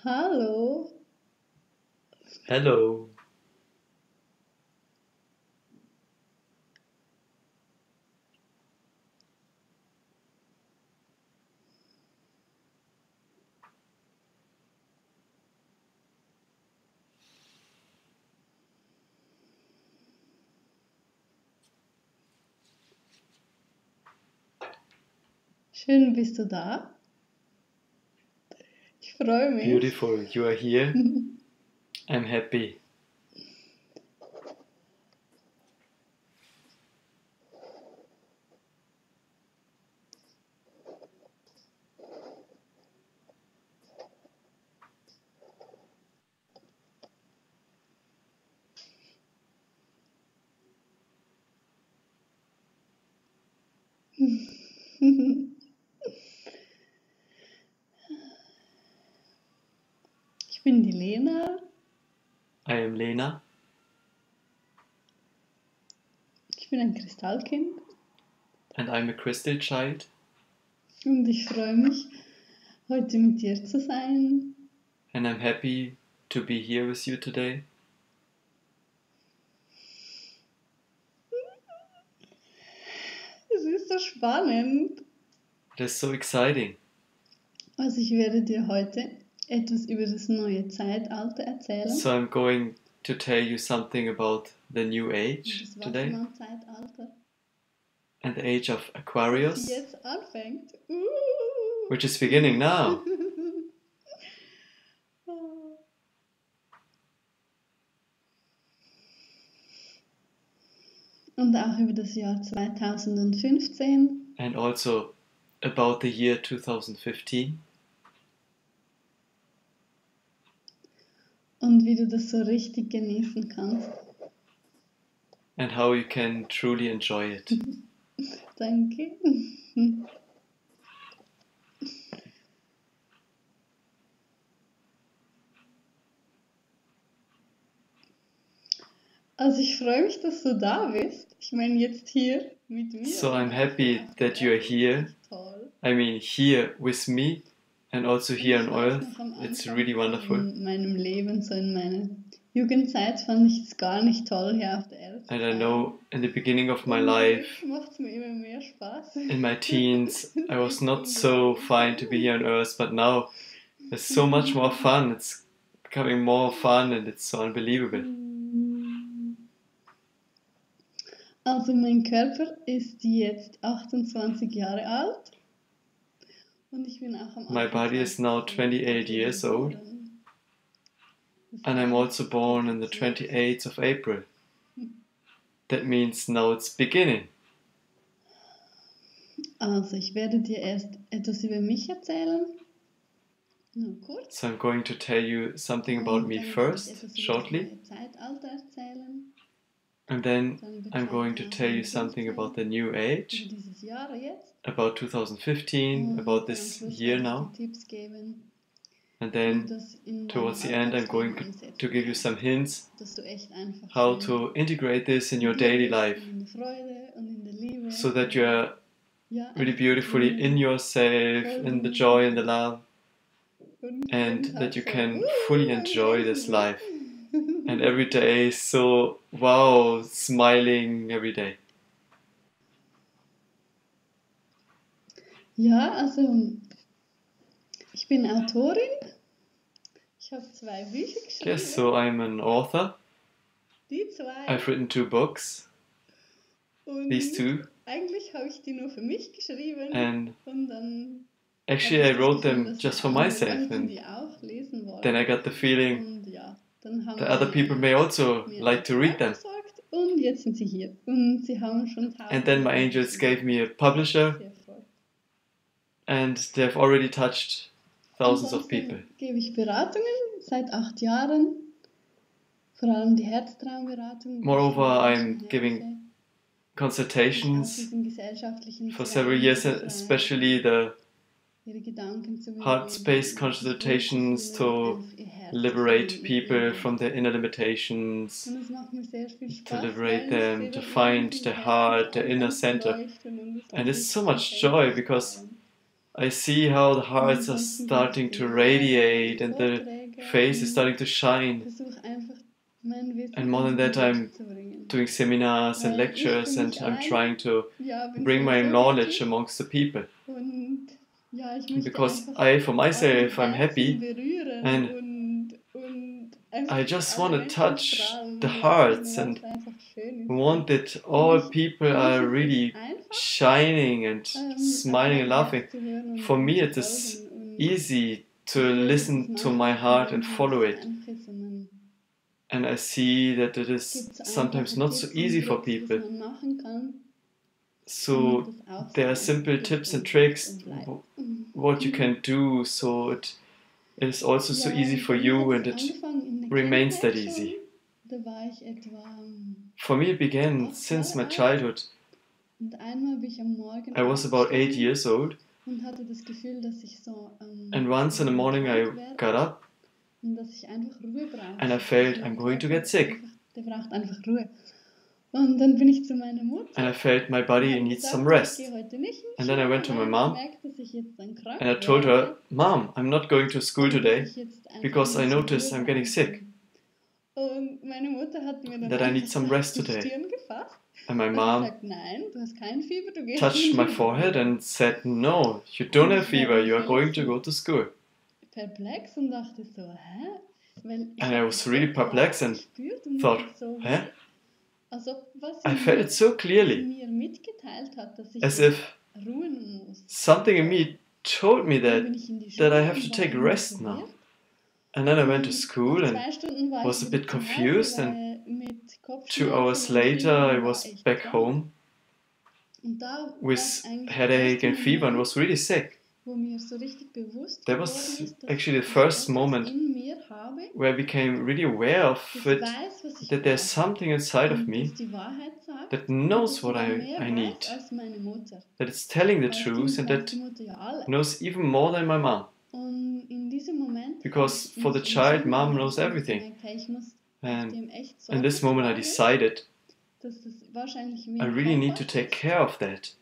Hallo. Hello. Schön, bist du da. Ich freue mich. Beautiful, you are here. I'm happy. Ich bin die Lena. I am Lena. Ich bin ein Kristallkind. And I'm a crystal child. Und ich freue mich, heute mit dir zu sein. And I'm happy to be here with you today. Es ist so spannend. It is so exciting. Also ich werde dir heute etwas über das neue Zeitalter erzählen. So I'm going to tell you something about the new age Das today. Wassermann-Zeitalter. And the age of Das Aquarius, jetzt anfängt. which is beginning now. Und auch über das Jahr 2015. And also about the year 2015. Und wie du das so richtig genießen kannst. And how you can truly enjoy it. Danke. Also ich freue mich, dass du da bist. Ich meine jetzt hier mit mir. So I'm happy that you are here. Toll. I mean here with me and also here on earth. It's really wonderful. In meinem Leben, so in meiner Jugendzeit, fand ich es gar nicht toll, hier auf der Erde zu And sein. I know in the beginning of my Und life, jetzt macht es mir immer mehr Spaß. in my teens, I was not so fine to be here on earth, but now it's so much more fun. It's becoming more fun and it's so unbelievable. Also mein Körper ist jetzt 28 Jahre alt und ich bin auch am My body is now 28 years old and I'm also born on the 28th of April. That means now it's beginning. Also ich werde dir erst etwas über mich erzählen. Nur kurz. So I'm going to tell you something about me first, shortly. Zeitalter erzählen. And then I'm going to tell you something about the new age, Über dieses Jahr jetzt. about 2015, about this year now. Tipps geben. And then towards the end I'm going to give you some hints dass du echt einfach how to integrate this in your daily life in der Freude und in der Liebe. so that you are Ja, really beautifully in yourself, in the joy and the love, and that you can fully enjoy this life. And every day, so wow, smiling every day. Ja, also ich bin Autorin. Ich habe 2 Bücher geschrieben. Yes, so I'm an author. Die 2. I've written 2 books. Und These 2. eigentlich habe ich die nur für mich geschrieben. And und dann actually I wrote them just for myself. And die auch lesen wollen. then I got the feeling Und ja, dann haben that other people may also like to read them. Und jetzt sind sie hier. Und sie haben schon And then my angels gave me a publisher, and they've already touched thousands of people. Gebe ich Beratungen seit 8 Jahren, vor allem die Herztraumberatung. Moreover, I'm giving consultations for several years, especially the heart space consultations to liberate people from their inner limitations, to liberate them, to find their heart, their inner center. And it's so much joy because I see how the hearts are starting to radiate and the face is starting to shine. And more than that, I'm doing seminars and lectures, and I'm trying to bring my knowledge amongst the people. Because I, for myself, I'm happy and I just want to touch the hearts and want that all people are really shining and smiling and laughing. For me, it is easy to listen to my heart and follow it. And I see that it is sometimes not so easy for people. So there are simple tips and tricks what you can do, so it is also so easy for you and it remains that easy. For me it began since my childhood. I was about 8 years old, and once in the morning I got up and I felt I'm going to get sick. And I felt my body needs some rest. And then I went to my mom and I told her, Mom, I'm not going to school today because I noticed I'm getting sick, that I need some rest today. And my mom touched my forehead and said, no, you don't have fever, you are going to go to school. And I was really perplexed and thought, huh? I felt it so clearly, as if something in me told me that I have to take rest now. And then I went to school and was a bit confused, and 2 hours later I was back home with headache and fever and was really sick. That was actually the first moment where I became really aware of it, that there's something inside of me that knows what I need, that it's telling the truth and that knows even more than my mom. Because for the child, mom knows everything. And in this moment I decided I really need to take care of that.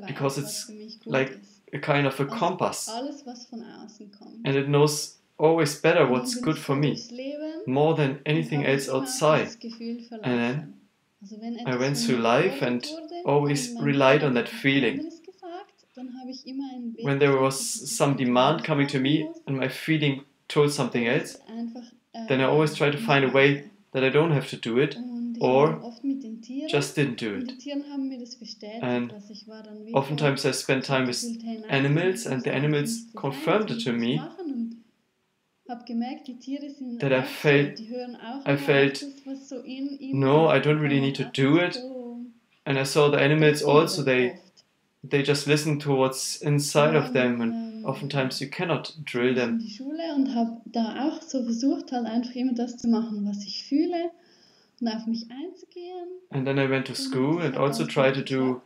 Because it's like a kind of a compass. And it knows always better what's good for me, more than anything else outside. And then I went through life and always relied on that feeling. When there was some demand coming to me and my feeling told something else, then I always try to find a way that I don't have to do it, or just didn't do it. And oftentimes I spent time with animals, and the animals confirmed it to me, that I felt, no, I don't really need to do it. And I saw the animals also, they just listen to what's inside of them, and oftentimes you cannot drill them. And then I went to school and also tried to do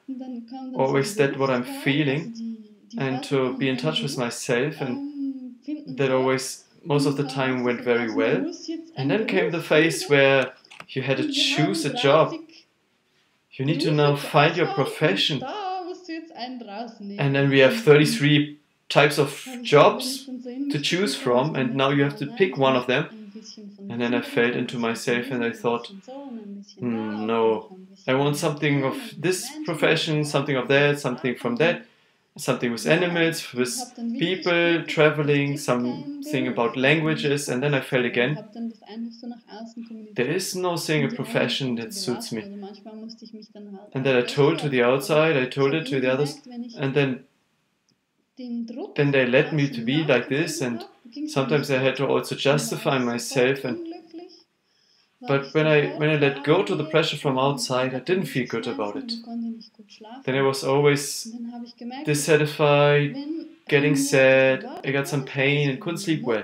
always that what I'm feeling and to be in touch with myself, and that always most of the time went very well. And then came the phase where you had to choose a job. You need to now find your profession. And then we have 33 types of jobs to choose from, and now you have to pick one of them. And then I felt into myself and I thought, no, I want something of this profession, something of that, something from that, something with animals, with people, traveling, something about languages. And then I felt again, there is no single profession that suits me. And then I told to the outside, I told it to the others, and then they let me to be like this, and sometimes I had to also justify myself, and But when I let go to the pressure from outside, I didn't feel good about it. Then I was always dissatisfied, getting sad, I got some pain and couldn't sleep well.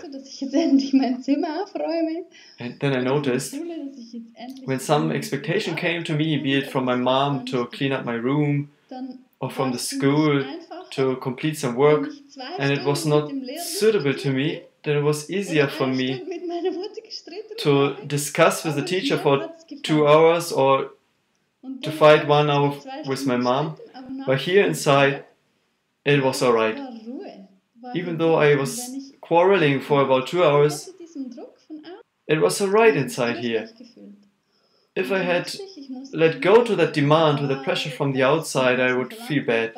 And then I noticed when some expectation came to me, be it from my mom to clean up my room or from the school to complete some work, and it was not suitable to me, then it was easier for me to discuss with the teacher for 2 hours or to fight 1 hour with my mom. But here inside, it was alright. Even though I was quarreling for about 2 hours, it was alright inside here. If I had let go to that demand, to the pressure from the outside, I would feel bad.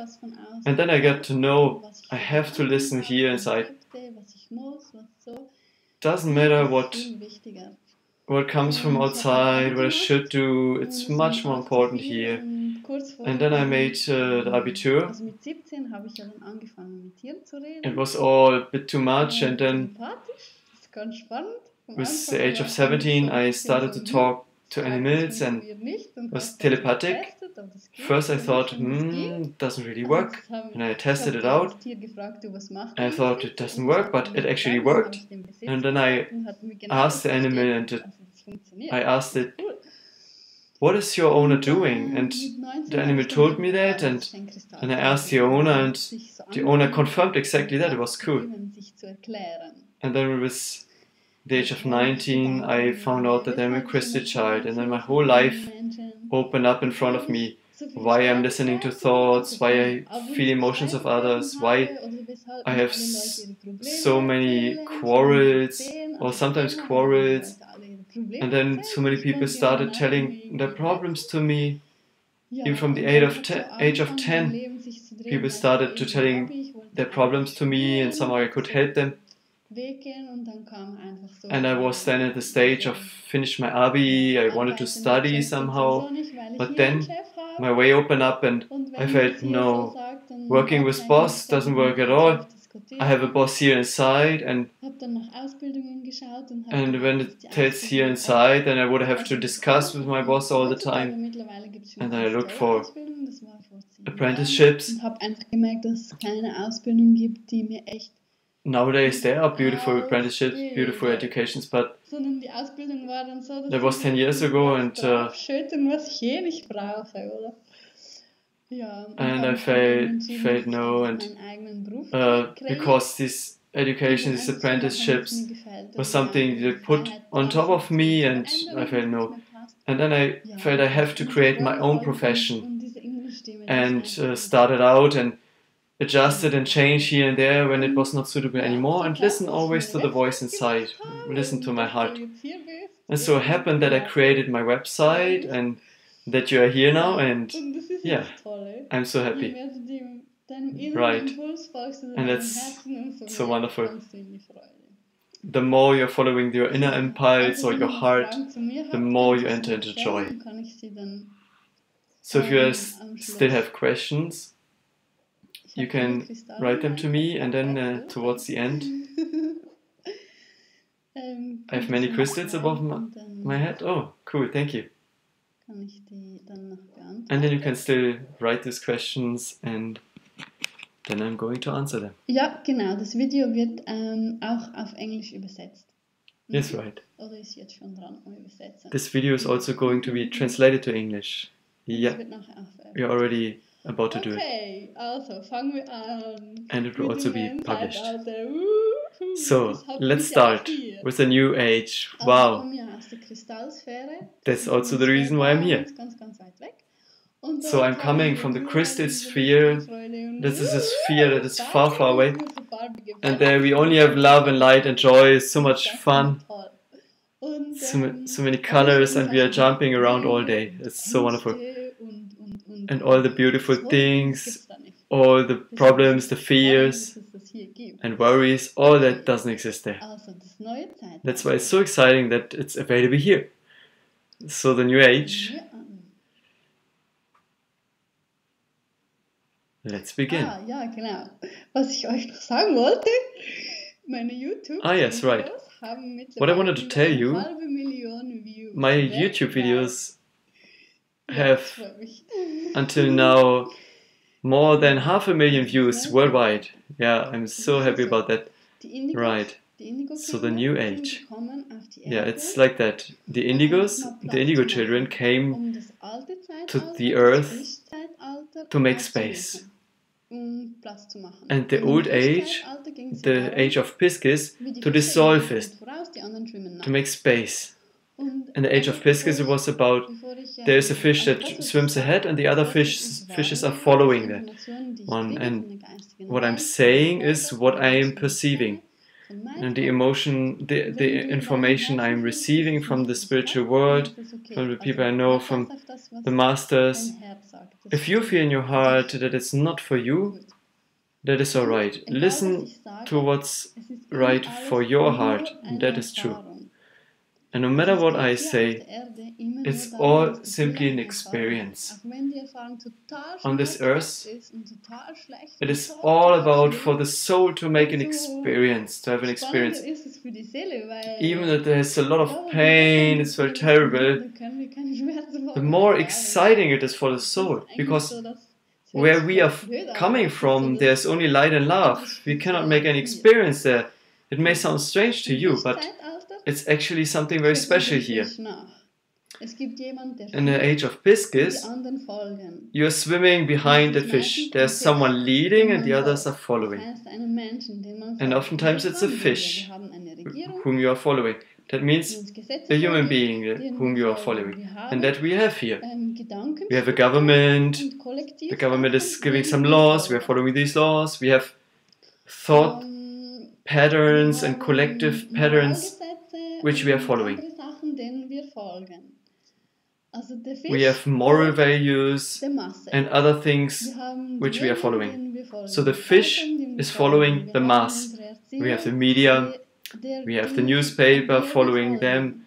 And then I got to know I have to listen here inside. Doesn't matter what comes from outside, what I should do, it's much more important here. And then I made the Abitur. It was all a bit too much, and then with the age of 17 I started to talk to animals and was telepathic. First I thought, doesn't really work, and I tested it out. I thought it doesn't work, but it actually worked. And then I asked the animal, and I asked it, what is your owner doing? And the animal told me that, and I asked the owner, and the owner confirmed exactly that. It was cool. And then with the age of 19, I found out that I'm a Christian child, and then my whole life opened up in front of me. Why I'm listening to thoughts, why I feel emotions of others, why I have so many quarrels, or sometimes quarrels. And then so many people started telling their problems to me. Even from the age of 10, people started to telling their problems to me, and somehow I could help them. And I was then at the stage of finish my Abi, I wanted to study somehow, but then my way opened up and I felt, no, working with boss doesn't work at all. I have a boss here inside, and when it tells here inside, then I would have to discuss with my boss all the time. And then I looked for apprenticeships. Nowadays there are beautiful apprenticeships, beautiful educations, but that was 10 years ago, and I felt no, and because this education, these apprenticeships was something they put on top of me, and I felt no. And then I felt I have to create my own profession, and started out and adjusted and changed here and there when it was not suitable anymore, and listen always to the voice inside, listen to my heart. And so it happened that I created my website and that you are here now, and yeah, I'm so happy. Right. And that's so wonderful. The more you're following your inner impulse or your heart, the more you enter into joy. So if you still have questions, you can write them to me, and then towards the end I have many crystals above my head. Oh, cool, thank you. And then you can still write these questions, and then I'm going to answer them. Ja, genau. Das Video wird auch auf Englisch übersetzt. Yes, right. Oder ist jetzt schon dran am Übersetzen. This video is also going to be translated to English. Yeah, we're already about to do it. Okay, also fangen wir an. And it will also be published. So, let's start with the new age. Wow. That's also the reason why I'm here. So I'm coming from the crystal sphere. This is a sphere that is far, far away. And there we only have love and light and joy, so much fun. So many colors, and we are jumping around all day. It's so wonderful. And all the beautiful things, all the problems, the fears and worries, all that doesn't exist there. That's why it's so exciting that it's available here. So the new age. Let's begin. Ja, genau. Was ich euch noch sagen wollte, meine YouTube-Videos yes, right. what I wanted to tell you, my YouTube videos have until now more than 500,000 views worldwide. Yeah, I'm so happy about that. Right. So the new age. Yeah, it's like that. The indigos, the indigo children came to the earth to make space. And the old age, the age of Pisces, to dissolve it, to make space. And the age of Pisces, it was about, there's a fish that swims ahead and the other fishes are following that one. And what I'm saying is what I am perceiving. And the emotion, the information I'm receiving from the spiritual world, from the people I know, from the masters. If you feel in your heart that it's not for you, that is alright. Listen to what's right for your heart, and that is true. And no matter what I say, it's all simply an experience. On this earth, it is all about for the soul to make an experience, to have an experience. Even if there's a lot of pain, it's very terrible, the more exciting it is for the soul, because where we are coming from, there's only light and love. We cannot make any experience there. It may sound strange to you, but it's actually something very special here. In the age of Pisces, you're swimming behind the fish. There's someone leading and the others are following. And oftentimes it's a fish whom you are following. That means a human being whom you are following. And that we have here. We have a government. The government is giving some laws. We are following these laws. We have thought patterns and collective patterns which we are following. We have moral values and other things which we are following. So the fish is following the mass. We have the media, we have the newspaper following them.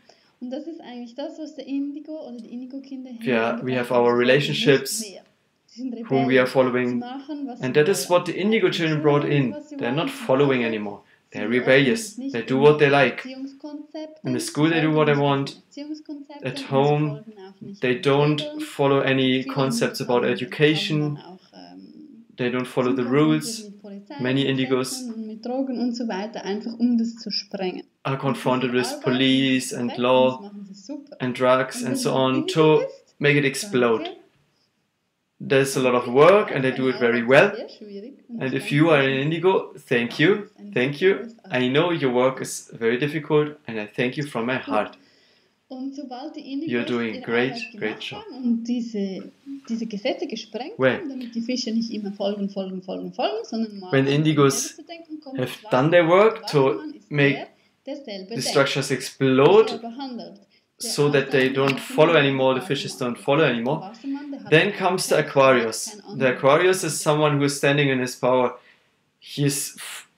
Yeah, we have our relationships whom we are following. And that is what the indigo children brought in. They're not following anymore. They're rebellious. They do what they like. In the school they do what they want. At home they don't follow any concepts about education. They don't follow the rules. Many indigos are confronted with police and law and drugs and so on to make it explode. There's a lot of work and they do it very well. And if you are an indigo, thank you. Thank you. I know your work is very difficult and I thank you from my heart. You're doing a great job. When indigos have done their work to make the structures explode so that they don't follow anymore, the fishes don't follow anymore, then comes the Aquarius. The Aquarius is someone who is standing in his power. He's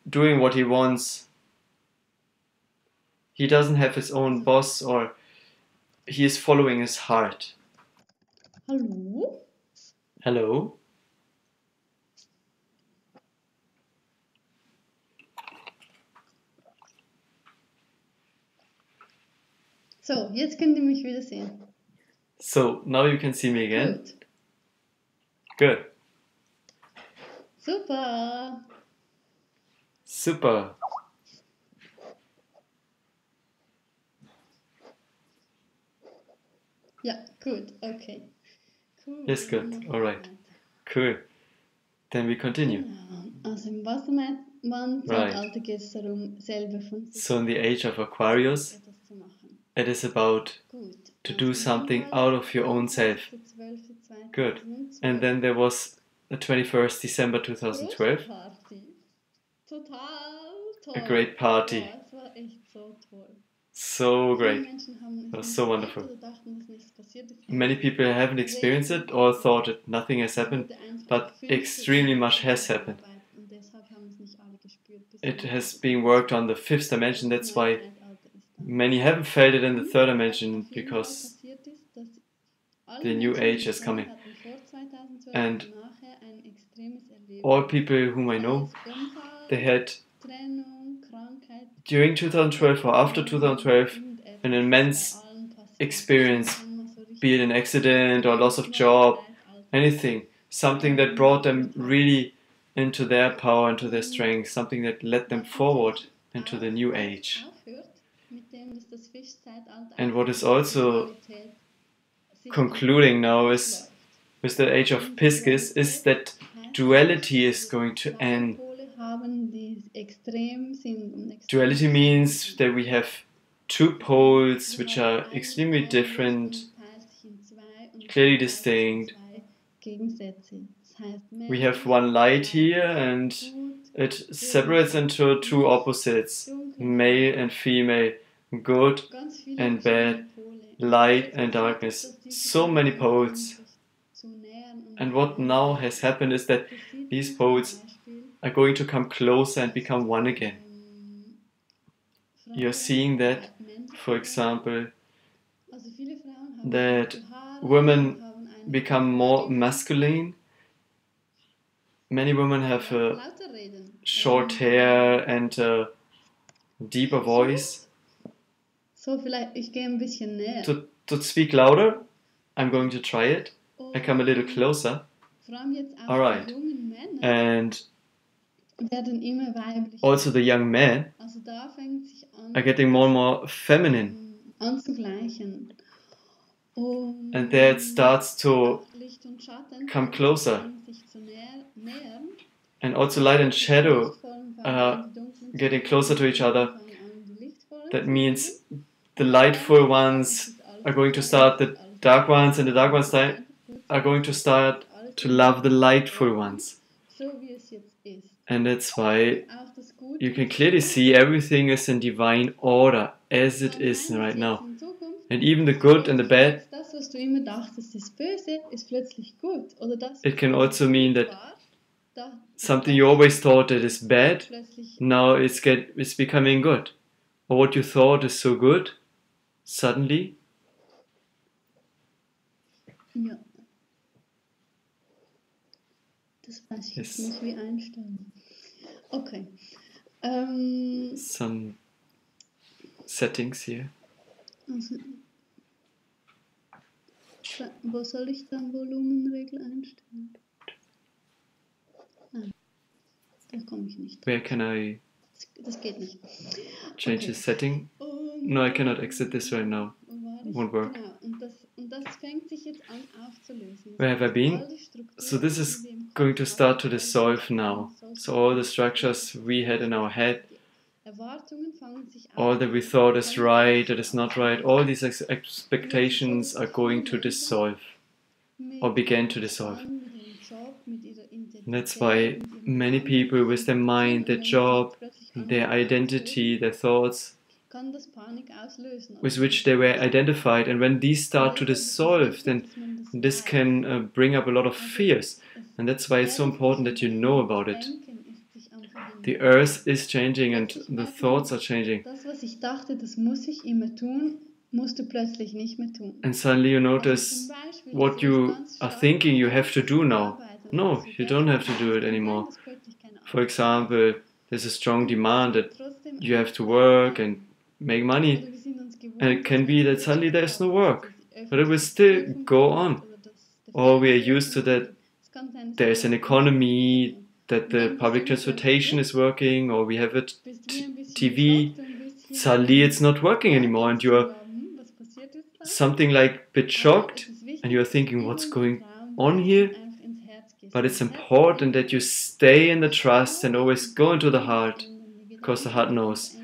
doing what he wants. He doesn't have his own boss, or he is following his heart. Hallo? Hello? So, jetzt könnt ihr mich wieder sehen. So, now you can see me again. Good. Super. Super. Ja, gut, okay. Cool. Yes, good. All right. Cool. Then we continue. Genau. Also im Wassermann-Zeitalter geht es darum, selber von sich So in the age of Aquarius, etwas zu machen. it is about to do something out of your own self. Good. And then there was the 21st December 2012. Total toll. A great party. Ja, es war echt so toll. So great. It was so wonderful. Many people haven't experienced it or thought that nothing has happened, but extremely much has happened. It has been worked on the fifth dimension, that's why many haven't felt it in the third dimension, because the new age is coming. And all people whom I know, they had during 2012 or after 2012 an immense experience, be it an accident or loss of job, anything, something that brought them really into their power, into their strength, something that led them forward into the new age. And what is also concluding now is, with the age of Piscis, is that duality is going to end. Duality means that we have two poles which are extremely different, clearly distinct. We have one light here and it separates into two opposites, male and female, good and bad, light and darkness. So many poles. And what now has happened is that these poles are going to come closer and become one again. You're seeing that, for example, that women become more masculine. Many women have short hair and a deeper voice. To speak louder, I'm going to try it. I come a little closer. Alright. And also the young men are getting more and more feminine. And there it starts to come closer. And also light and shadow are getting closer to each other. That means the lightful ones are going to start the dark ones, and the dark ones are going to start to love the lightful ones. And that's why you can clearly see everything is in divine order as it is right now. And even the good and the bad, it can also mean that something you always thought that is bad, now it's becoming good. Or what you thought is so good, suddenly. Ja. Das weiß ich jetzt nicht, wie einstellen. Okay. Some settings here. Also, wo soll ich dann Volumenregel einstellen? Nein, da komme ich nicht. Where can I das geht nicht. Change the setting? No, I cannot exit this right now. Won't work. Genau. Und das fängt sich jetzt an aufzulösen. Where have I been? So this is going to start to dissolve now. So all the structures we had in our head, all that we thought is right, that is not right, all these expectations are going to dissolve or begin to dissolve. And that's why many people with their mind, their job, their identity, their thoughts, with which they were identified, and when these start to dissolve, then this can bring up a lot of fears. And that's why it's so important that you know about it. The earth is changing and the thoughts are changing. And suddenly you notice what you are thinking you have to do now. No, you don't have to do it anymore. For example, there's a strong demand that you have to work and make money. And it can be that suddenly there's no work, but it will still go on. Or we are used to that there's an economy, that the public transportation is working, or we have a TV. Suddenly it's not working anymore, and you're something like a bit shocked, and you're thinking, what's going on here? But it's important that you stay in the trust and always go into the heart, because the heart knows.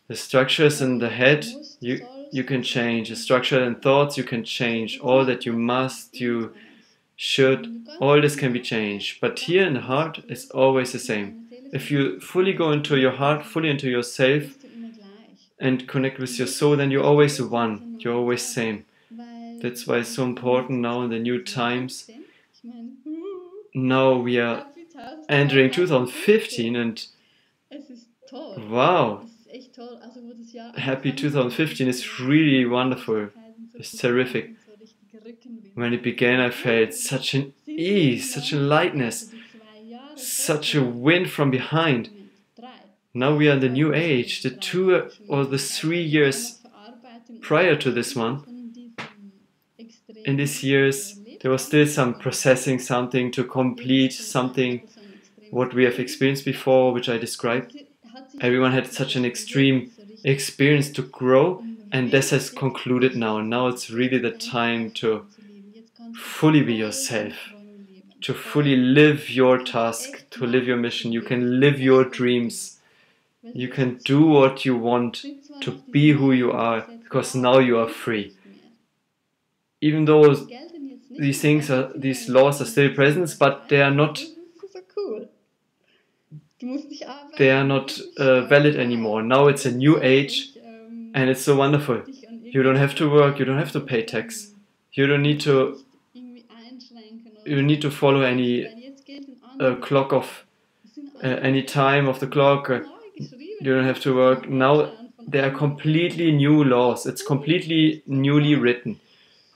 The structures in the head, you can change. The structure and thoughts, you can change. All that you must, you should, all this can be changed. But here in the heart, it's always the same. If you fully go into your heart, fully into yourself, and connect with your soul, then you're always one. You're always same. That's why it's so important now in the new times. Now we are entering 2015 and wow, happy 2015 is really wonderful. It's terrific. When it began, I felt such an ease, such a lightness, such a wind from behind. Now we are in the new age. The 2 or the 3 years prior to this one, in these years, there was still some processing, something to complete, something what we have experienced before, which I described. Everyone had such an extreme experience to grow, and this has concluded now. Now it's really the time to fully be yourself, to fully live your task, to live your mission. You can live your dreams. You can do what you want, to be who you are, because now you are free. Even though these laws are still present, but they are not valid anymore. Now it's a new age, and it's so wonderful. You don't have to work, you don't have to pay tax. You don't need to follow any clock of any time of the clock. You don't have to work. Now there are completely new laws. It's completely newly written.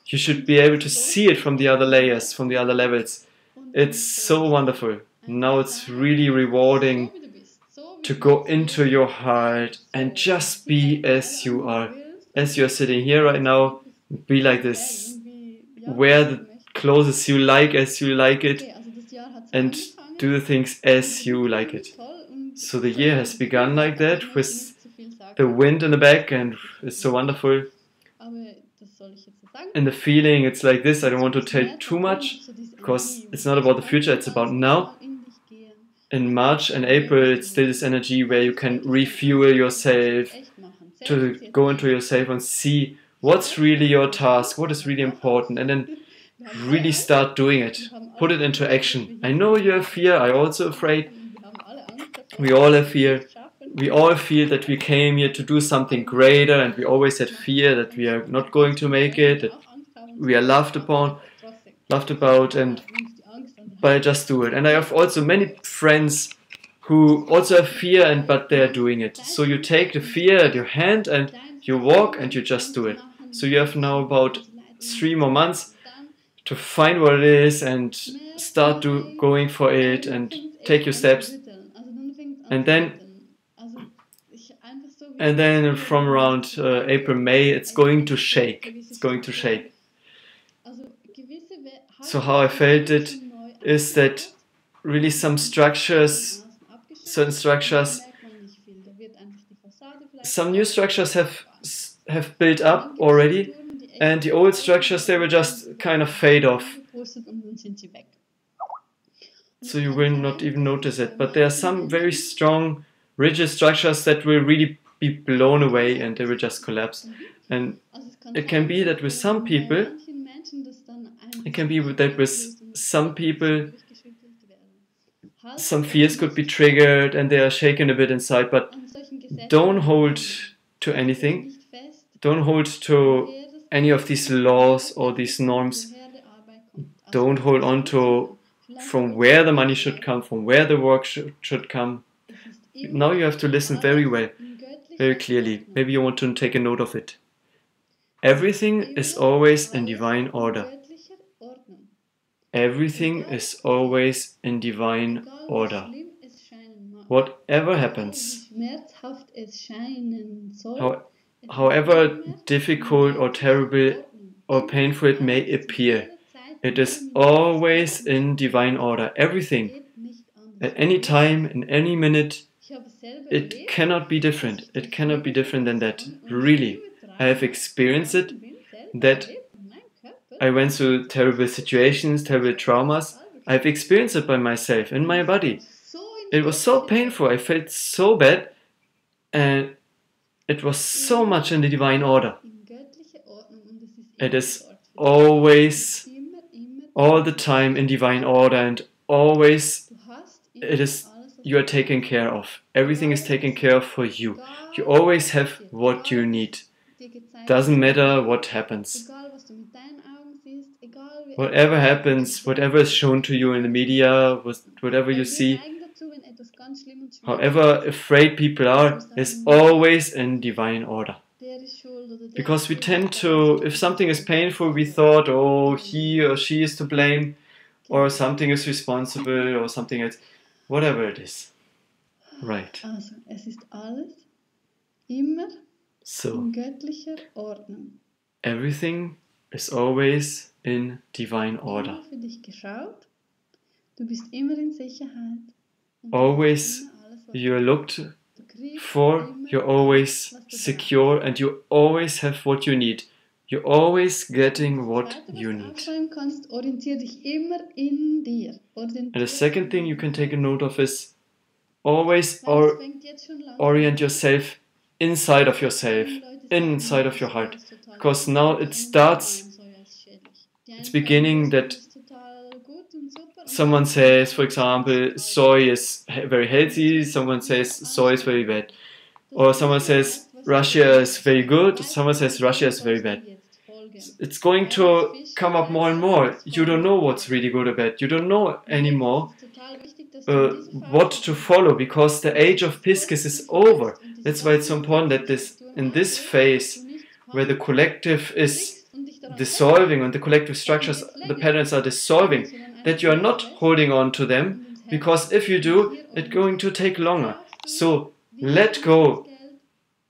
You should be able to see it from the other layers, from the other levels. It's so wonderful. Now it's really rewarding to go into your heart and just be as you are. As you are sitting here right now, be like this. Wear the clothes you like as you like it, and do the things as you like it. So the year has begun like that, with the wind in the back, and it's so wonderful. And the feeling, it's like this. I don't want to tell too much, because it's not about the future, it's about now. In March and April, it's still this energy where you can refuel yourself, to go into yourself and see what's really your task, what is really important, and then really start doing it. Put it into action. I know you have fear, I'm also afraid. We all have fear. We all feel that we came here to do something greater, and we always had fear that we are not going to make it, that we are laughed about, but I just do it. And I have also many friends who also have fear, but they are doing it. So you take the fear at your hand and you walk and you just do it. So you have now about 3 more months to find what it is and start going for it and take your steps. And then from around April, May, it's going to shake. It's going to shake. So how I felt it is that really certain structures, some new structures have built up already, and the old structures, they will just kind of fade off. So you will not even notice it. But there are some very strong, rigid structures that will really be blown away, and they will just collapse. And it can be that with some people, some fears could be triggered and they are shaken a bit inside, but don't hold to anything. Don't hold to any of these laws or these norms. Don't hold on to from where the money should come, from where the work should come. Now you have to listen very well, very clearly. Maybe you want to take a note of it. Everything is always in divine order. Everything is always in divine order. Whatever happens, however difficult or terrible or painful it may appear, it is always in divine order. Everything, at any time, in any minute, it cannot be different. It cannot be different than that. Really, I have experienced it, that I went through terrible situations, terrible traumas. I've experienced it by myself, in my body. It was so painful, I felt so bad, and it was so much in the divine order. It is always, all the time in divine order, and always you are taken care of. Everything is taken care of for you. You always have what you need. Doesn't matter what happens. Whatever happens, whatever is shown to you in the media, whatever you see, however afraid people are, is always in divine order. Because we tend to, if something is painful, we thought, oh, he or she is to blame, or something is responsible, or something else, whatever it is. Right. Also, es ist alles immer So, in göttlicher Ordnung. everything is always in divine order. Immer für dich geschaut. Du bist immer in Sicherheit. Und Always immer alles, was you're looked du kriegst, for, immer you're alles, always was du secure, brauchst. and you always have what you need. You're always getting what Das Zweite, was you du need. aufschreiben kannst, orientiere dich immer in dir. And the second thing you can take a note of is always Weil es fängt jetzt schon langsam orient an. yourself inside of yourself, Die Leute sagen, inside of ja, your heart. Soja ist total Because gut, now die it einen starts, sagen, Soja ist schädlich. Die einen it's sagen, beginning Soja that ist total gut und super. Und someone die says, for anderen sagen, example, Soja ist soy total is very healthy, someone says soy is very bad. Dass Or du someone immer says weißt, was Russia du is very good, weißt, someone says wem Russia is very sollst du bad. jetzt folgen. It's going to Alex Fischer come up more and weiß, more. was You don't know what's really good or bad. You don't know anymore what to follow, because the age of Pisces is over. That's why it's so important that in this phase where the collective is dissolving and the collective structures, the patterns are dissolving, that you are not holding on to them, because if you do, it's going to take longer. So let go,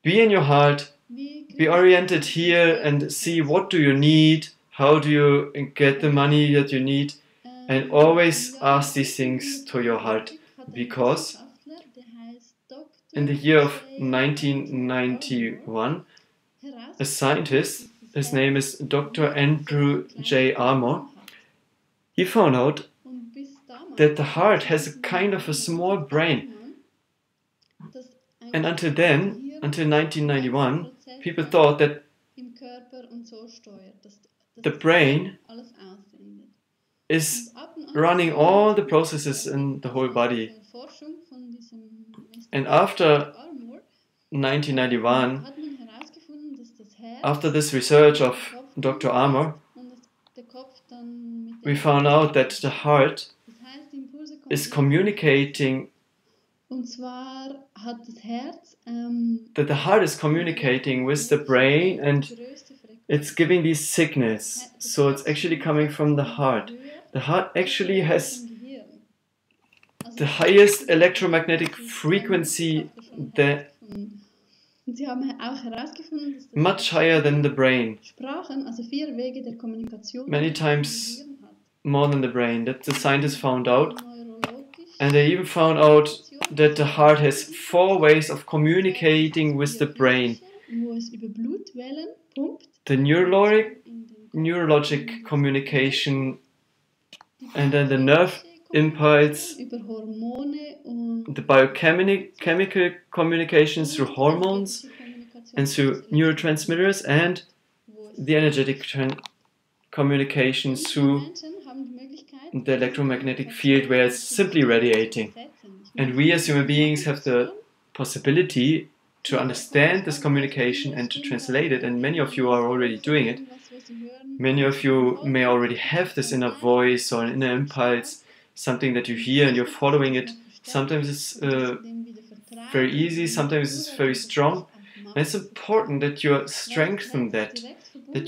be in your heart, be oriented here and see what do you need, how do you get the money that you need, and always ask these things to your heart, because in the year of 1991, a scientist, his name is Dr. Andrew J. Armour, he found out that the heart has a kind of a small brain. And until then, until 1991, people thought that the brain is running all the processes in the whole body. And after 1991, after this research of Dr. Armour, we found out that the heart is communicating, that the heart is communicating with the brain, and it's giving these signals. So it's actually coming from the heart. The heart actually has the highest electromagnetic frequency, much higher than the brain, many times more than the brain. That the scientists found out. And they even found out that the heart has 4 ways of communicating with the brain. The neurologic communication, and then the nerve impulse, the biochemical communications through hormones and through neurotransmitters, and the energetic communications through the electromagnetic field, where it's simply radiating. And we as human beings have the possibility to understand this communication and to translate it, and many of you are already doing it. Many of you may already have this inner voice or an inner impulse, something that you hear and you're following it. Sometimes it's very easy, sometimes it's very strong. And it's important that you strengthen that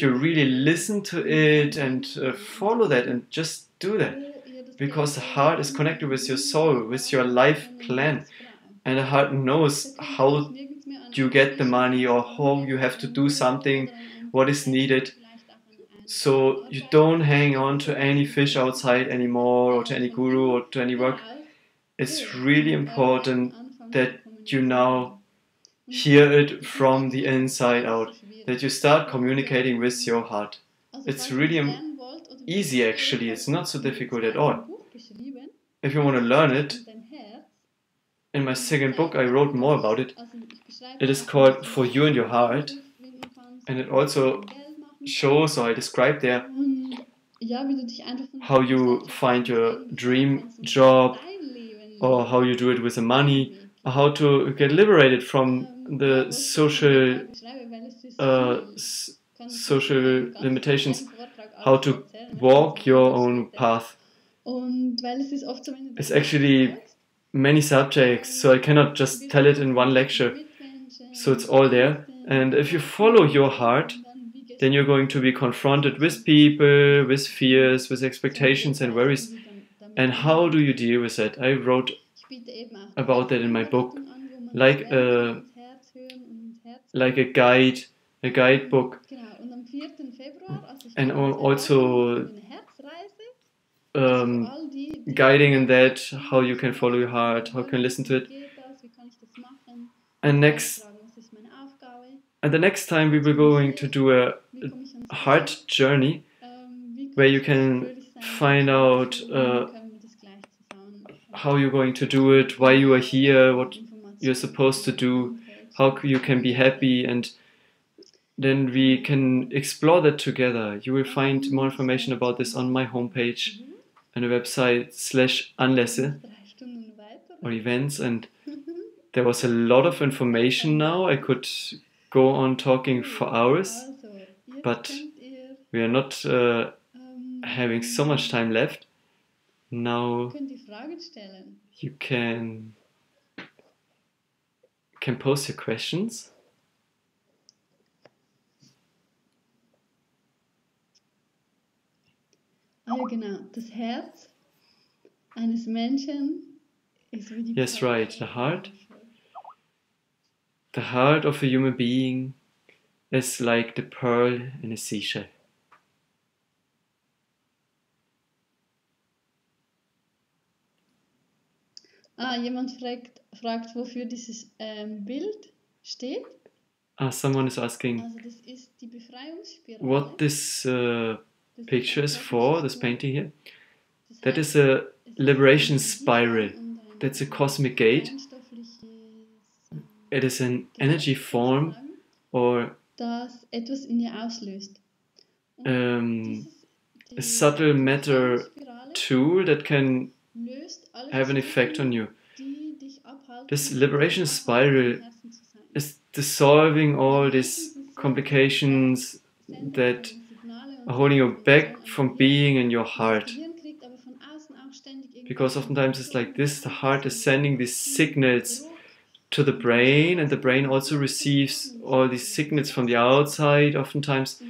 you really listen to it and follow that and just do that. Because the heart is connected with your soul, with your life plan. And the heart knows how you get the money or how you have to do something, what is needed. So you don't hang on to any fish outside anymore, or to any guru, or to any work. It's really important that you now hear it from the inside out, that you start communicating with your heart. It's really easy actually, it's not so difficult at all. If you want to learn it, in my second book I wrote more about it. It is called For You and Your Heart, and it also shows, or I describe there, how you find your dream job, or how you do it with the money, or how to get liberated from the social limitations, how to walk your own path. It's actually many subjects, so I cannot just tell it in one lecture. So it's all there. And if you follow your heart, then you're going to be confronted with people, with fears, with expectations and worries. And how do you deal with it? I wrote about that in my book, like a guidebook, and also guiding in that how you can follow your heart, how you can listen to it. And the next time we will going to do a heart journey where you can find out how you're going to do it, why you are here, what you're supposed to do, how you can be happy, and then we can explore that together. You will find more information about this on my homepage and the website /Anlässe or events, and there was a lot of information now. I could go on talking for hours, but we are not having so much time left. Now you can post your questions. Ah ja, genau. Das Herz eines Menschen ist wie die Yes, right. The heart of a human being is like the pearl in a seashell. Jemand fragt, wofür dieses Bild steht. Someone is asking Also das ist die Befreiungsspirale. What this picture is for, this painting here. That is a liberation spiral. That's a cosmic gate. It is an energy form or das etwas in dir auslöst. A subtle matter tool that can have an effect on you. This liberation spiral is dissolving all these complications that are holding you back from being in your heart. Because oftentimes it's like this, the heart is sending these signals to the brain, and the brain also receives all these signals from the outside, oftentimes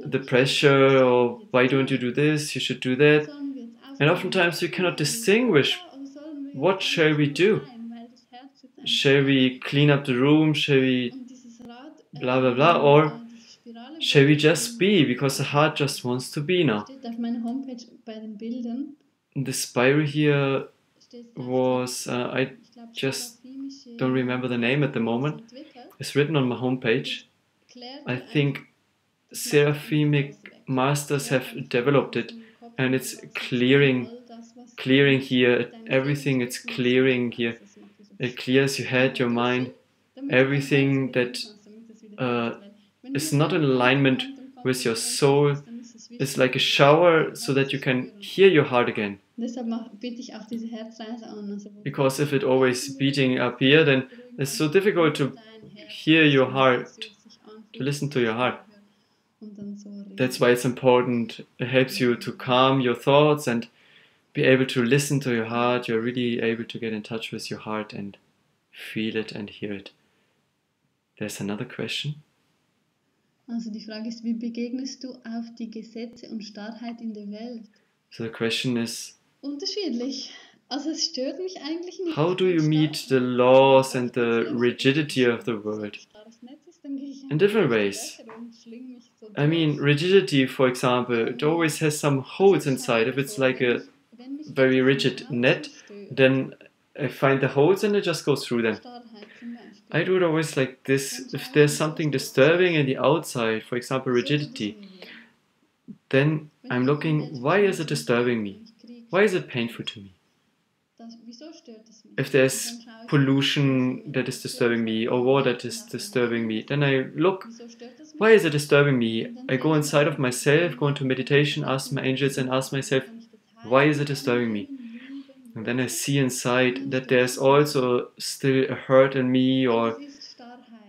the pressure, or why don't you do this, you should do that. And oftentimes we cannot distinguish, what shall we do? Shall we clean up the room? Shall we blah blah blah? Or shall we just be, because the heart just wants to be now? The spiral here was, I just don't remember the name at the moment. It's written on my homepage. I think Seraphimic masters have developed it, and it's clearing here, everything it's clearing here. It clears your head, your mind, everything that is not in alignment with your soul. It's like a shower so that you can hear your heart again. Because if it always beating up here, then it's so difficult to hear your heart, to listen to your heart. That's why it's important. It helps you to calm your thoughts and be able to listen to your heart. You're really able to get in touch with your heart and feel it and hear it. There's another question. Also die Frage ist, wie begegnest du auf die Gesetze und Starrheit in der Welt? So the question is, unterschiedlich. Also es stört mich eigentlich nicht. How do you meet the laws and the rigidity of the world? In different ways. I mean, rigidity, for example, it always has some holes inside. If it's like a very rigid net, then I find the holes and I just go through them. I do it always like this. If there's something disturbing in the outside, for example, rigidity, then I'm looking, why is it disturbing me? Why is it painful to me? If there's pollution that is disturbing me or water that is disturbing me, then I look, why is it disturbing me? I go inside of myself, go into meditation, ask my angels and ask myself, why is it disturbing me? And then I see inside that there's also still a hurt in me or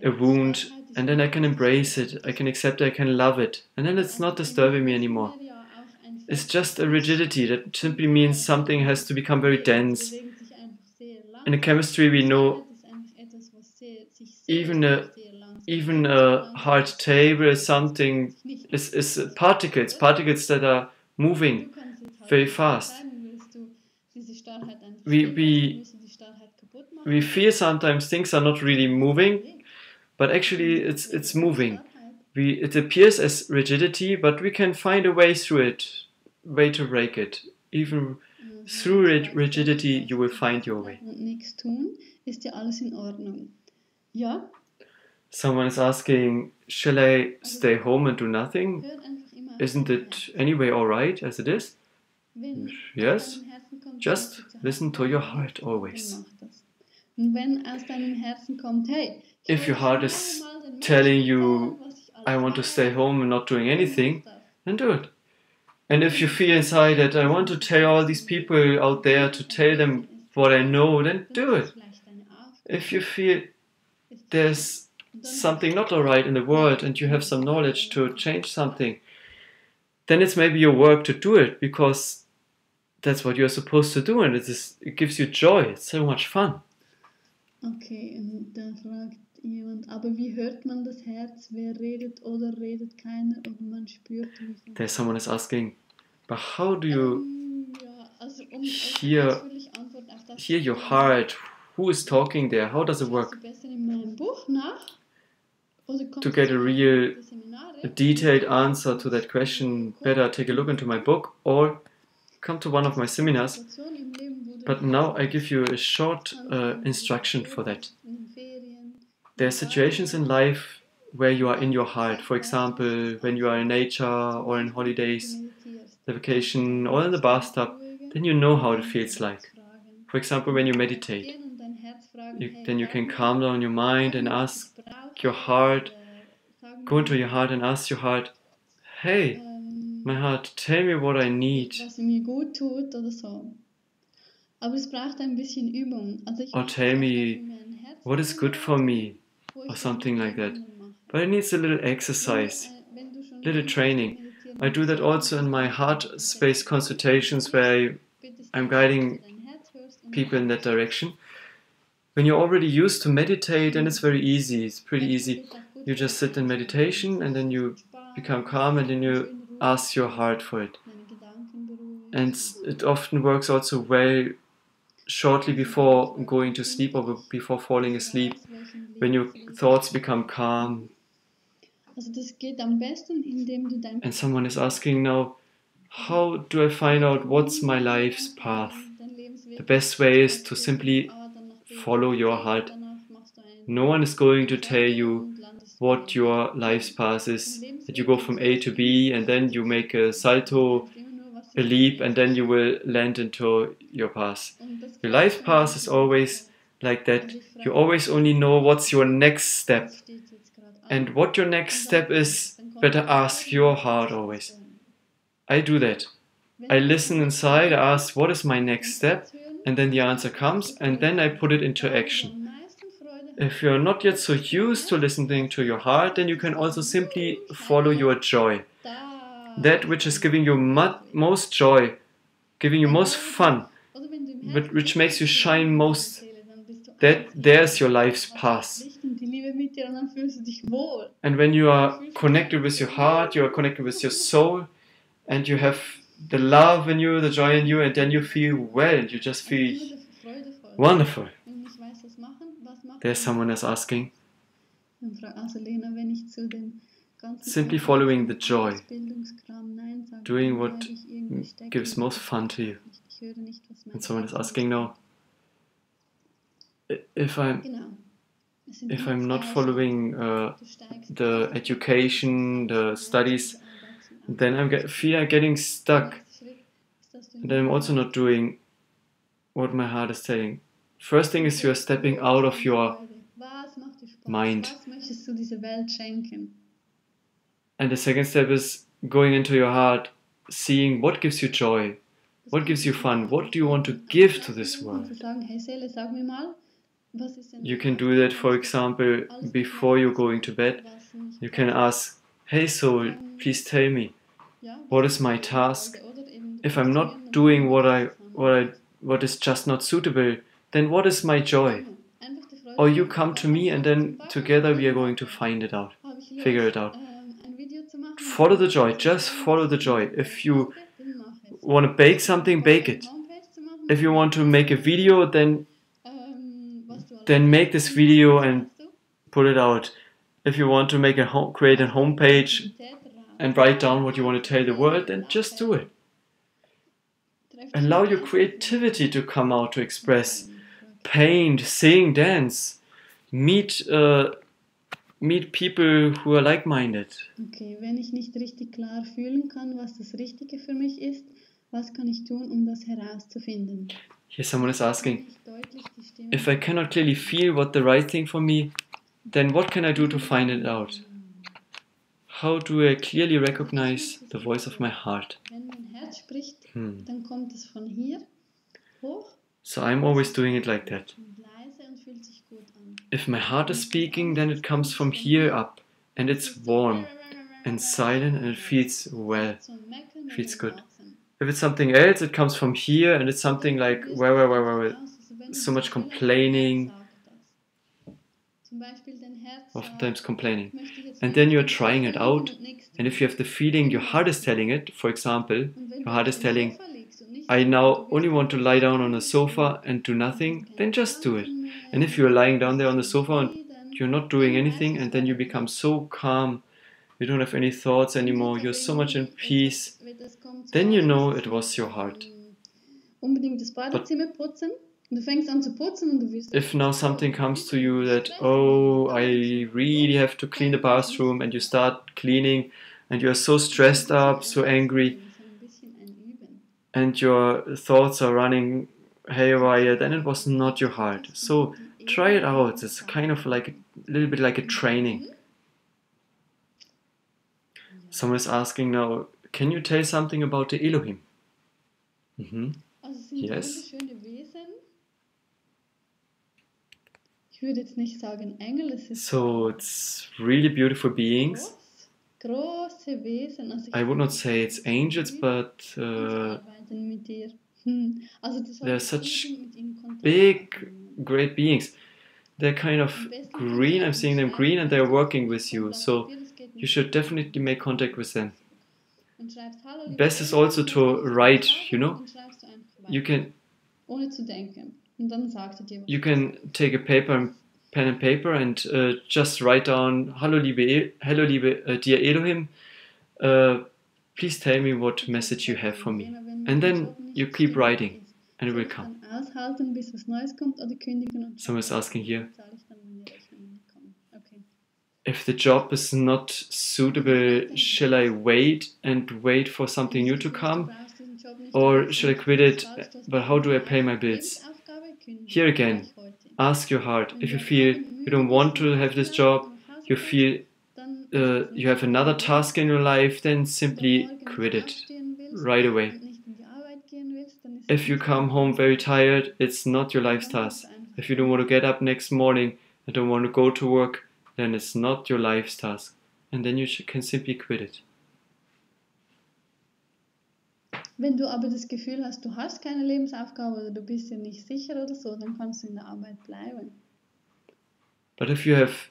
a wound, and then I can embrace it, I can accept it, I can love it, and then it's not disturbing me anymore. It's just a rigidity that simply means something has to become very dense. In the chemistry we know even a hard table is something, is particles that are moving very fast. we feel sometimes things are not really moving, but actually it's moving. It appears as rigidity, but we can find a way through it, way to break it. Even through rigidity, you will find your way. Someone is asking, shall I stay home and do nothing? Isn't it anyway alright as it is? Yes, just listen to your heart always. If your heart is telling you, I want to stay home and not doing anything, then do it. And if you feel inside that I want to tell all these people out there to tell them what I know, then do it. If you feel there's something not alright in the world and you have some knowledge to change something, then it's maybe your work to do it, because that's what you're supposed to do, and it gives you joy. It's so much fun. Okay, und da fragt jemand, aber wie hört man das Herz? Wer redet oder redet keiner? Und man spürt wie. There's someone is asking, but how do you hear your heart? Who is talking there? How does it work? To get a real detailed answer to that question, better take a look into my book or come to one of my seminars. But now I give you a short instruction for that. There are situations in life where you are in your heart. For example, when you are in nature or in holidays, the vacation or in the bathtub, then you know how it feels like. For example, when you meditate, then you can calm down your mind and ask your heart, go into your heart and ask your heart, hey, my heart, tell me what I need. Or tell me what is good for me, or something like that. But it needs a little exercise, little training. I do that also in my heart space consultations where I'm guiding people in that direction. When you're already used to meditate, then it's very easy, it's pretty easy. You just sit in meditation and then you become calm and then you ask your heart for it. And it often works also well shortly before going to sleep or before falling asleep, when your thoughts become calm. And someone is asking now, how do I find out what's my life's path? The best way is to simply follow your heart. No one is going to tell you what your life's path is, that you go from A to B and then you make a salto, a leap, and then you will land into your path. Your life path is always like that. You always only know what's your next step. And what your next step is, better ask your heart always. I do that. I listen inside, I ask what is my next step, and then the answer comes, and then I put it into action. If you're not yet so used to listening to your heart, then you can also simply follow your joy. That which is giving you most joy, giving you most fun, which makes you shine most, there's your life's path. And when you are connected with your heart, you are connected with your soul, and you have the love in you, the joy in you, and then you feel well, you just feel wonderful. There's someone else asking. Simply following the joy, doing what gives most fun to you. And someone is asking now, if I'm not following the education, the studies, then I feel I'm getting stuck. And then I'm also not doing what my heart is saying. First thing is you are stepping out of your mind. And the second step is going into your heart, seeing what gives you joy, what gives you fun, what do you want to give to this world. You can do that, for example, before you're going to bed. You can ask, hey soul, please tell me, what is my task? If I'm not doing what is just not suitable, then what is my joy? Or you come to me and then together we are going to find it out, figure it out. Follow the joy, just follow the joy. If you want to bake something, bake it. if you want to make a video, then make this video and put it out. If you want to make create a homepage and write down what you want to tell the world, then just do it. Allow your creativity to come out, to express. Paint, sing, dance. Meet people who are like-minded. Okay, wenn ich nicht richtig klar fühlen kann, was das Richtige für mich ist, was kann ich tun, um das herauszufinden? Here someone is asking, if I cannot clearly feel what the right thing for me, then what can I do to find it out? How do I clearly recognize the voice of my heart? Wenn mein Herz spricht, dann kommt es von hier hoch. So I'm always doing it like that. Leise und fühlt sich gut an. If my heart is speaking, then it comes from here up, and it's warm and silent, and it feels well, feels good. If it's something else, it comes from here, and it's something like so much complaining, oftentimes complaining. And then you're trying it out, and if you have the feeling your heart is telling it, for example, your heart is telling, I now only want to lie down on the sofa and do nothing, then just do it. And if you're lying down there on the sofa and you're not doing anything, and then you become so calm, you don't have any thoughts anymore, you're so much in peace, then you know it was your heart. But if now something comes to you that, oh, I really have to clean the bathroom, and you start cleaning, and you're so stressed up, so angry, and your thoughts are running haywire, then it was not your heart. So try it out. It's kind of like a little bit like a training. Someone is asking now, can you tell something about the Elohim? Yes. So it's really beautiful beings. I would not say it's angels, but they're such big, great beings. They're kind of green, I'm seeing them green, and they're working with you. So you should definitely make contact with them. Best is also to write, you know. You can take a pen and paper and just write down, hello liebe dear Elohim, please tell me what message you have for me. And then you keep writing and it will come. Someone is asking here, if the job is not suitable, shall I wait for something new to come? Or should I quit it, but how do I pay my bills? Here again, ask your heart. If you feel you don't want to have this job, you feel you have another task in your life, then simply quit it right away. If you come home very tired, it's not your life's task. If you don't want to get up next morning and don't want to go to work, then it's not your life's task. And then you can simply quit it. Wenn du aber das Gefühl hast, du hast keine Lebensaufgabe oder du bist dir nicht sicher oder so, dann kannst du in der Arbeit bleiben. But if you have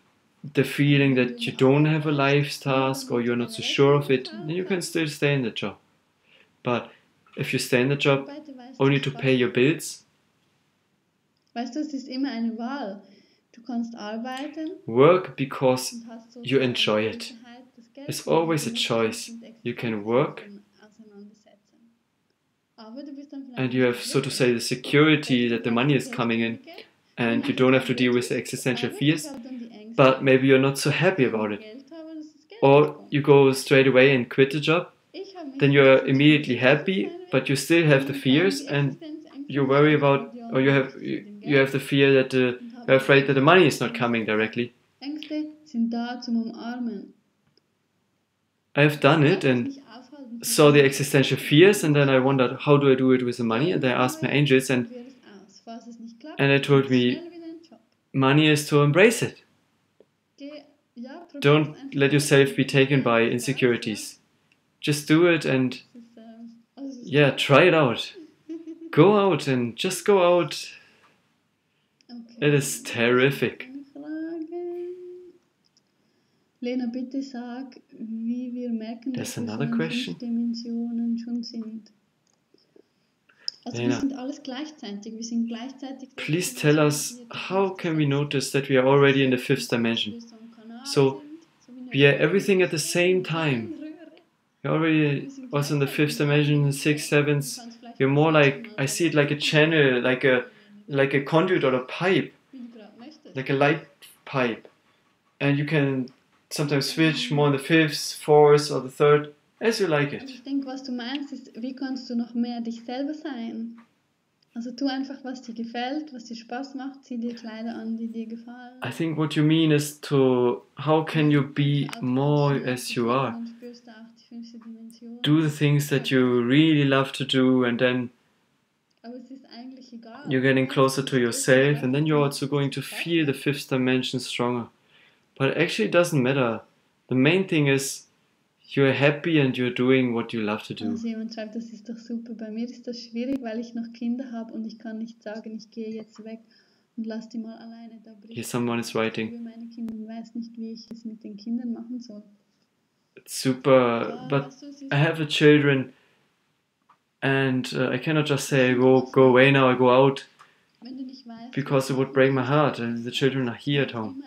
the feeling that you don't have a life's task or you're not so sure of it, then you can still stay in the job. But if you stay in the job only to pay your bills, weißt du, es ist immer eine Wahl. Du kannst arbeiten. Work because you enjoy it. It's always a choice. You can work and you have, so to say, the security that the money is coming in and you don't have to deal with the existential fears, but maybe you're not so happy about it. Or you go straight away and quit the job, then you're immediately happy, but you still have the fears and you worry about, or you have the fear that you're afraid that the money is not coming directly. I have done it and saw the existential fears, and then I wondered, how do I do it with the money? And I asked my angels, and they told me, money is to embrace it. Don't let yourself be taken by insecurities. Just do it and yeah, try it out. Go out and just go out. It is terrific. Lena, bitte sag, wie wir merken, There's dass wir another schon in question. 5 Dimensionen schon sind. Also wir sind alles gleichzeitig. Wir sind gleichzeitig. Please tell us, how can we notice that we are already in the fifth dimension? So we are everything at the same time. You're already also in the fifth dimension, sixth, seventh. You're more like, I see it like a channel, like a conduit or a pipe, like a light pipe. And you can sometimes switch more in the fifth, fourth or the third, as you like it. Ich denke, was du meinst, ist, wie kannst du noch mehr dich selber sein? Also tu einfach, was dir gefällt, was dir Spaß macht, zieh dir Kleider an, die dir gefallen. I think what you mean is how can you be more as you are? Do the things that you really love to do, and then you're getting closer to yourself, and then you're also going to feel the fifth dimension stronger. But it actually doesn't matter. The main thing is you're happy and you're doing what you love to do. Also jemand schreibt, das ist doch super. Bei mir ist das schwierig, weil ich noch Kinder habe und ich kann nicht sagen, ich gehe jetzt weg und lass die mal alleine. Da Here someone is writing. Über meine Kinder und weiß nicht, wie ich es mit den Kindern machen soll. It's super, but I have the children and I cannot just say go away now, I go out, because it would break my heart and the children are here at home.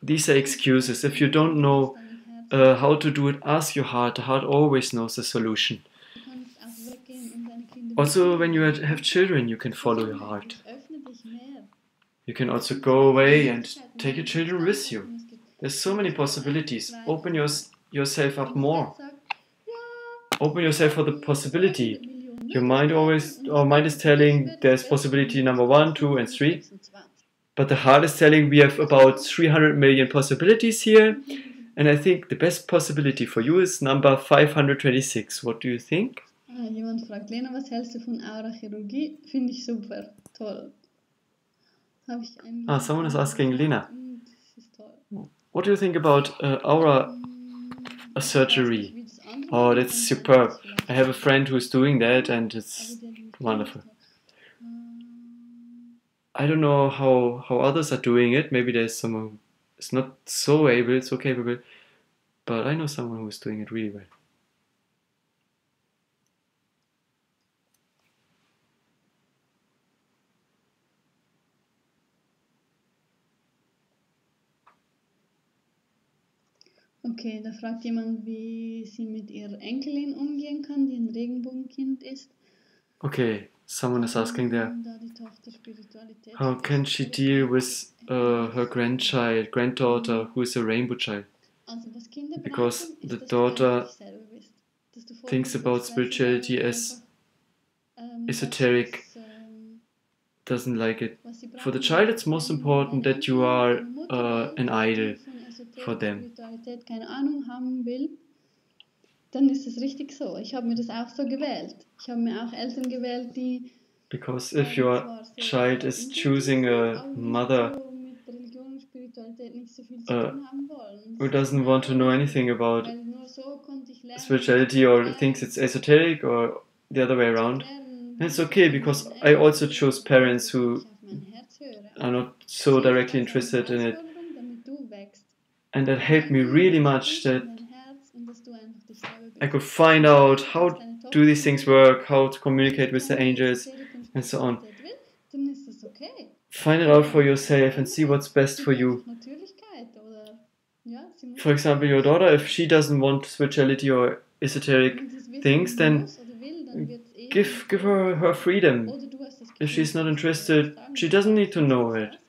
These are excuses. If you don't know how to do it, ask your heart. The heart always knows the solution. Also, when you have children, you can follow your heart. You can also go away and take your children with you. There's so many possibilities. Open yourself up more. Open yourself for the possibility. Your mind our mind is telling there's possibility number 1, 2, and 3. But the heart is telling we have about 300 million possibilities here. And I think the best possibility for you is number 526. What do you think? Jemand fragt, Lena, was hältst du von Aurachirurgie? Finde ich super, toll. Someone is asking Lena. What do you think about aura surgery? Oh, that's superb. I have a friend who's doing that and it's wonderful. I don't know how others are doing it. Maybe there's someone who is not so capable, but I know someone who is doing it really well. Okay, da fragt jemand, wie sie mit ihrer Enkelin umgehen kann, die ein Regenbogenkind ist. Okay, someone is asking there. How can she deal with her granddaughter, who is a rainbow child? Because the daughter thinks about spirituality as esoteric, doesn't like it. For the child, it's most important that you are an idol for them. Keine Ahnung haben will, dann ist es richtig so. Ich habe mir das auch so gewählt. Ich habe mir auch Eltern gewählt, die... Because if your child is choosing a mother who doesn't want to know anything about spirituality or thinks it's esoteric or the other way around, then it's okay, because I also chose parents who are not so directly interested in it. And that helped me really much, that I could find out how do these things work, how to communicate with the angels, and so on. Find it out for yourself and see what's best for you. For example, your daughter, if she doesn't want spirituality or esoteric things, then give her freedom. If she's not interested, she doesn't need to know it.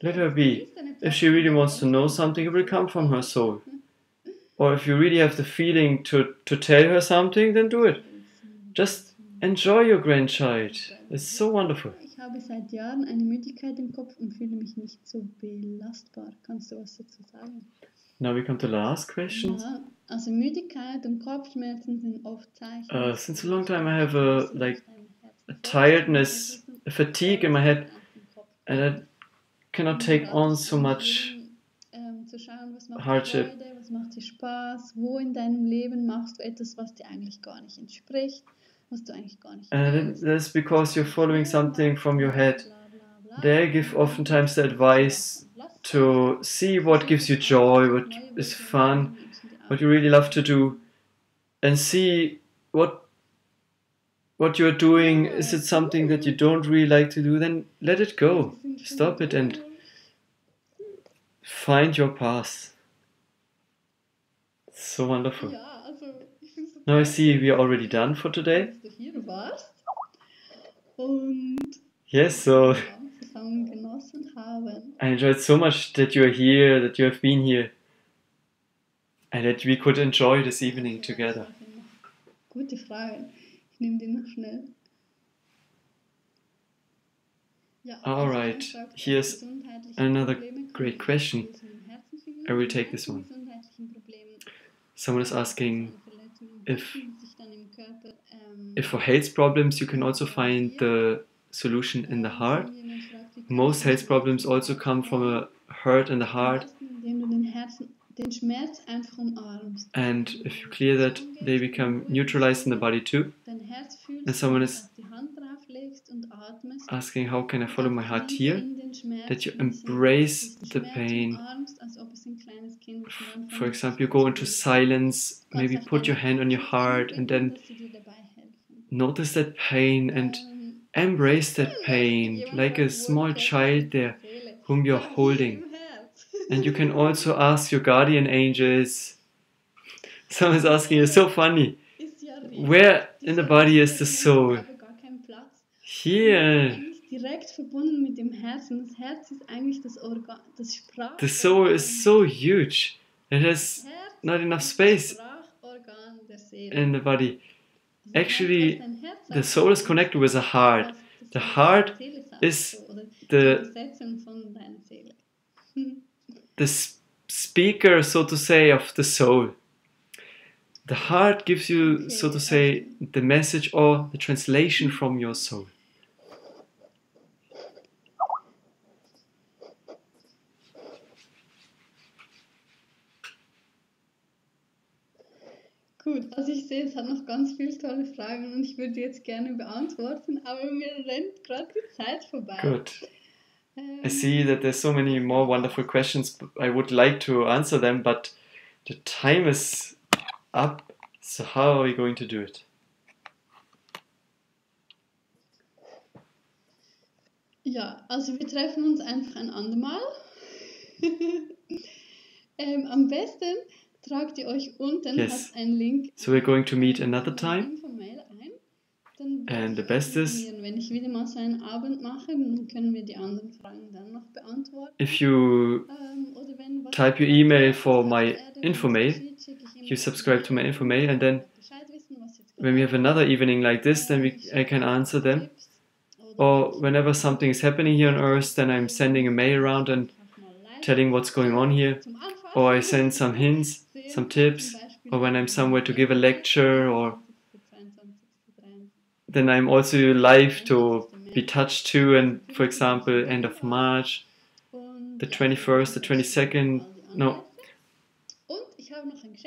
Let her be. If she really wants to know something, it will come from her soul. Or if you really have the feeling to tell her something, then do it. Just enjoy your grandchild. It's so wonderful. Ich habe seit Jahren eine Müdigkeit im Kopf und fühle mich nicht so belastbar. Kannst du was dazu sagen? Now we come to the last question. Ja, also Müdigkeit und Kopfschmerzen sind oft Zeichen. Since a long time I have a tiredness, a fatigue in my head, and I cannot take on so much hardship. Was macht dir Spaß? Wo in deinem Leben machst du etwas, was dir eigentlich gar nicht entspricht? Was du eigentlich gar nicht willst? That's because you're following something from your head. They give oftentimes the advice to see what gives you joy, what is fun, what you really love to do, and see what you're doing, is it something that you don't really like to do, then let it go. Stop it and find your path. So wonderful. Now I see we are already done for today. Yes, so I enjoyed so much that you're here, that you have been here, and that we could enjoy this evening together. Gute Frage. Ich nehme die noch schnell. Alright, here's another great question. I will take this one. Someone is asking if for health problems you can also find the solution in the heart. Most health problems also come from a hurt in the heart. And if you clear that, they become neutralized in the body too. And someone is asking, how can I follow my heart here? That you embrace the pain. For example, you go into silence, maybe put your hand on your heart and then notice that pain and embrace that pain like a small child there whom you're holding. And you can also ask your guardian angels. Someone's asking, it's so funny. Where in the body is the soul? Here. The soul is so huge. It has not enough space in the body. Actually, the soul is connected with the heart. The heart is the speaker, so to say, of the soul. The heart gives you, so to say, the message or the translation from your soul. Gut, also ich sehe, es hat noch ganz viele tolle Fragen und ich würde jetzt gerne beantworten, aber mir rennt gerade die Zeit vorbei. Good. I see that there's so many more wonderful questions. I would like to answer them, but the time is up. So how are we going to do it? Ja, also wir treffen uns einfach ein andermal. Am besten tragt ihr euch unten, Yes. hat einen Link. So we're going to meet another time. And the best is, wenn ich wieder mal so einen Abend mache, dann können wir die anderen Fragen dann noch beantworten. if you type your email for my info mail, you subscribe to my info mail, and then when we have another evening like this, then I can answer them. Or whenever something is happening here on Earth, then I'm sending a mail around and telling what's going on here. Or I send some hints, some tips, or when I'm somewhere to give a lecture, or then I'm also live to be touched too, and for example, end of March, the 21st, the 22nd, no,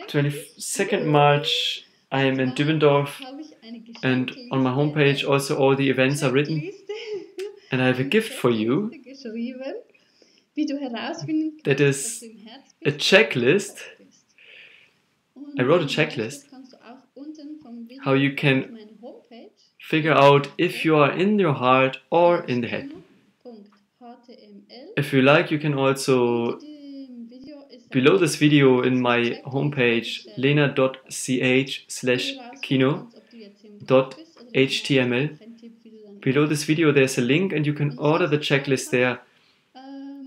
22nd March, I am in Dübendorf, and on my homepage also all the events are written, and I have a gift for you. That is a checklist. I wrote a checklist how you can figure out if you are in your heart or in the head. If you like, you can also, below this video in my homepage, lena.ch/kino.html, below this video there's a link and you can order the checklist there,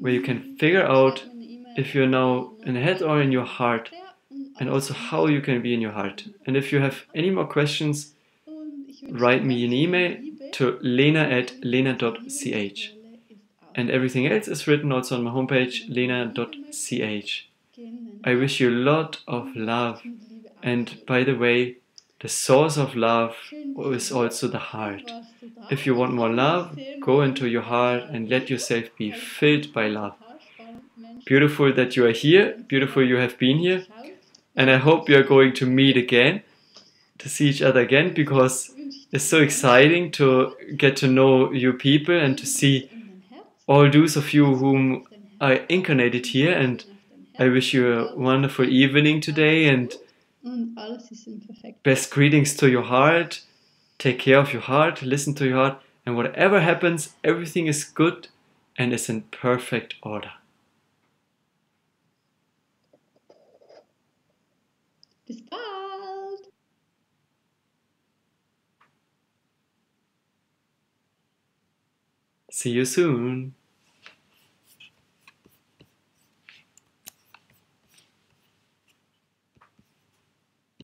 where you can figure out if you're now in the head or in your heart, and also how you can be in your heart. And if you have any more questions, write me an email to lena@lena.ch. And everything else is written also on my homepage, lena.ch. I wish you a lot of love. And by the way, the source of love is also the heart. If you want more love, go into your heart and let yourself be filled by love. Beautiful that you are here. Beautiful you have been here. And I hope we are going to meet again, to see each other again, because it's so exciting to get to know you people and to see all those of you whom are incarnated here. And I wish you a wonderful evening today, and Und alles ist im perfekten. Best greetings to your heart. Take care of your heart. Listen to your heart. And whatever happens, everything is good and is in perfect order. Bis bald! See you soon.